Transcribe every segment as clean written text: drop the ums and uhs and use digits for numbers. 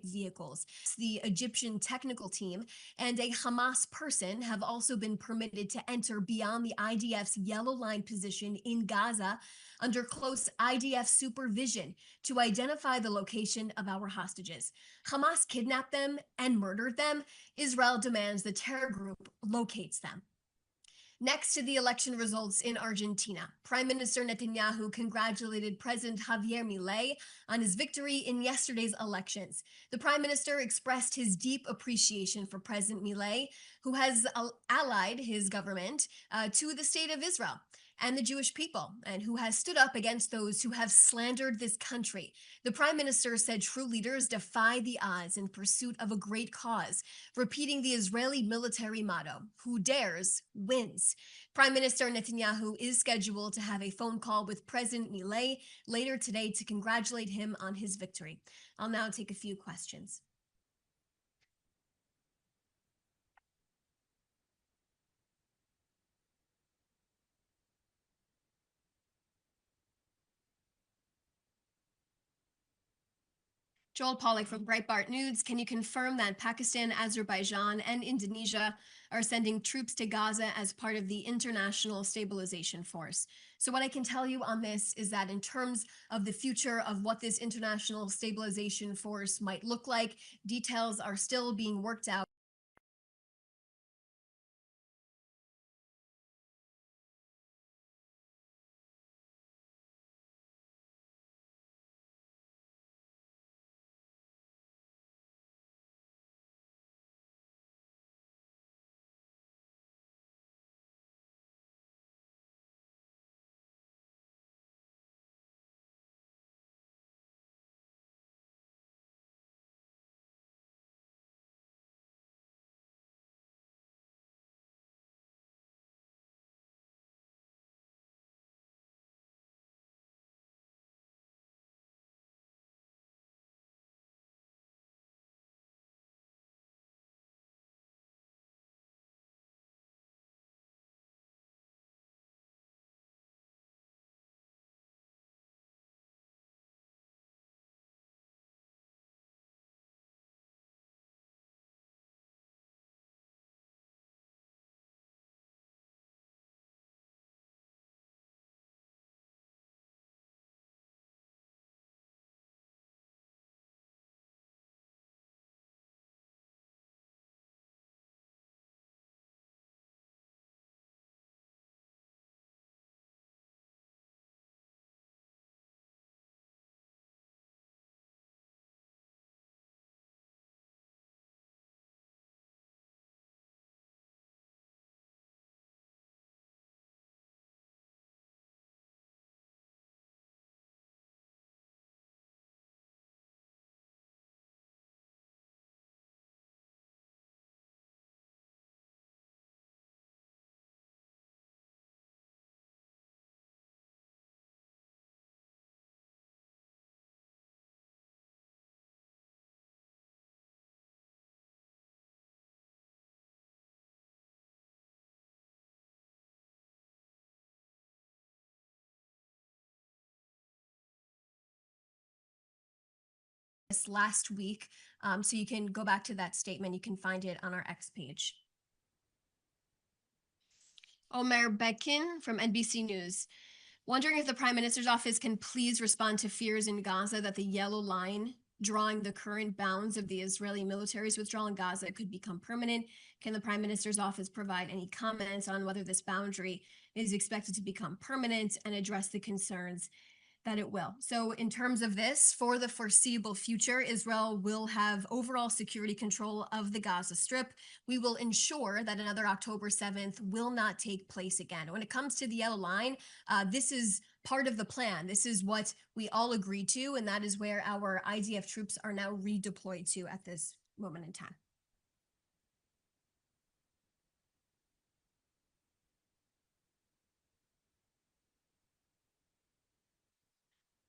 vehicles. The Egyptian technical team and a Hamas person have also been permitted to enter beyond the IDF's yellow line position in Gaza under close IDF supervision to identify the location of our hostages. Hamas kidnapped them and murdered them. Israel demands the terror group locates them. Next to the election results in Argentina, Prime Minister Netanyahu congratulated President Javier Milei on his victory in yesterday's elections. The Prime Minister expressed his deep appreciation for President Milei, who has allied his government to the state of Israel and the Jewish people, and who has stood up against those who have slandered this country. The Prime Minister said true leaders defy the odds in pursuit of a great cause, repeating the Israeli military motto, "Who dares, wins." Prime Minister Netanyahu is scheduled to have a phone call with President Milei later today to congratulate him on his victory. I'll now take a few questions. Joel Pollack from Breitbart News. Can you confirm that Pakistan, Azerbaijan, and Indonesia are sending troops to Gaza as part of the International Stabilization Force? So what I can tell you on this is that in terms of the future of what this International Stabilization Force might look like, details are still being worked out. Last week. So you can go back to that statement. You can find it on our X page. Omer Bekin from NBC News. Wondering if the Prime Minister's office can please respond to fears in Gaza that the yellow line drawing the current bounds of the Israeli military's withdrawal in Gaza could become permanent. Can the Prime Minister's office provide any comments on whether this boundary is expected to become permanent and address the concerns that it will? So in terms of this, for the foreseeable future, Israel will have overall security control of the Gaza Strip. We will ensure that another October 7th will not take place again. When it comes to the yellow line, this is part of the plan. This is what we all agreed to, and that is where our IDF troops are now redeployed to at this moment in time.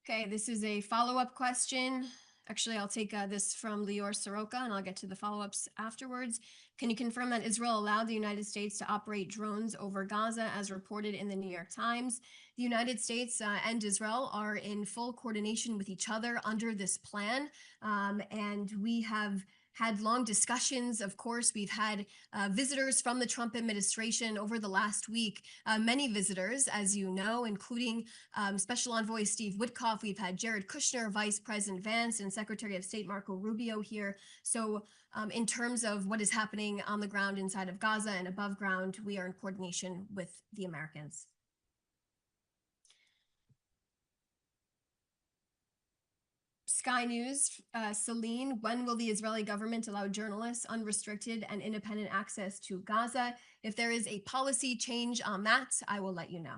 Okay, this is a follow-up question Actually, I'll take this from Lior Soroka, and I'll get to the follow-ups afterwards. Can you confirm that Israel allowed the United States to operate drones over Gaza, as reported in the New York Times? The United States and Israel are in full coordination with each other under this plan, and we have had long discussions. Of course, we've had visitors from the Trump administration over the last week, many visitors, as you know, including Special Envoy Steve Witkoff. We've had Jared Kushner, Vice President Vance, and Secretary of State Marco Rubio here. So in terms of what is happening on the ground inside of Gaza and above ground, we are in coordination with the Americans. Sky News, Celine, when will the Israeli government allow journalists unrestricted and independent access to Gaza? If there is a policy change on that, I will let you know.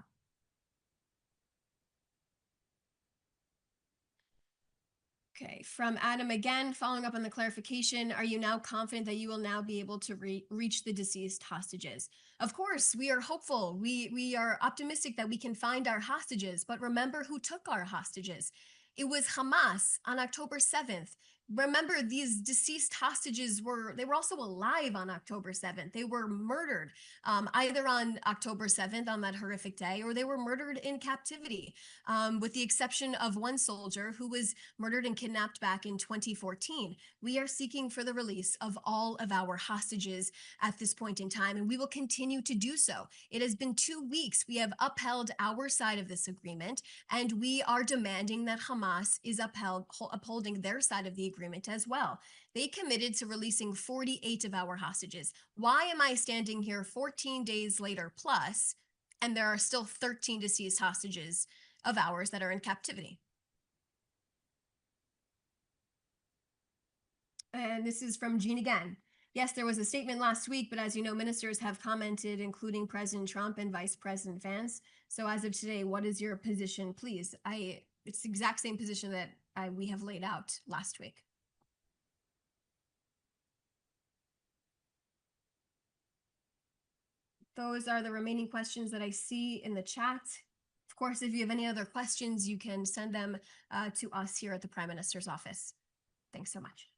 Okay, from Adam again, following up on the clarification, are you now confident that you will now be able to reach the deceased hostages? Of course, we are hopeful. We are optimistic that we can find our hostages, but remember who took our hostages. It was Hamas on October 7th. Remember, these deceased hostages were also alive on October 7th. They were murdered either on October 7th, on that horrific day, or they were murdered in captivity, with the exception of one soldier who was murdered and kidnapped back in 2014. We are seeking for the release of all of our hostages at this point in time, and we will continue to do so. It has been 2 weeks. We have upheld our side of this agreement, and we are demanding that Hamas is upholding their side of the agreement as well. They committed to releasing 48 of our hostages. Why am I standing here 14 days later plus, and there are still 13 deceased hostages of ours that are in captivity? And this is from Jean again. Yes, there was a statement last week, but as you know, ministers have commented, including President Trump and Vice President Vance. So as of today, what is your position, please? It's the exact same position that we have laid out last week. Those are the remaining questions that I see in the chat. Of course, if you have any other questions, you can send them to us here at the Prime Minister's office. Thanks so much.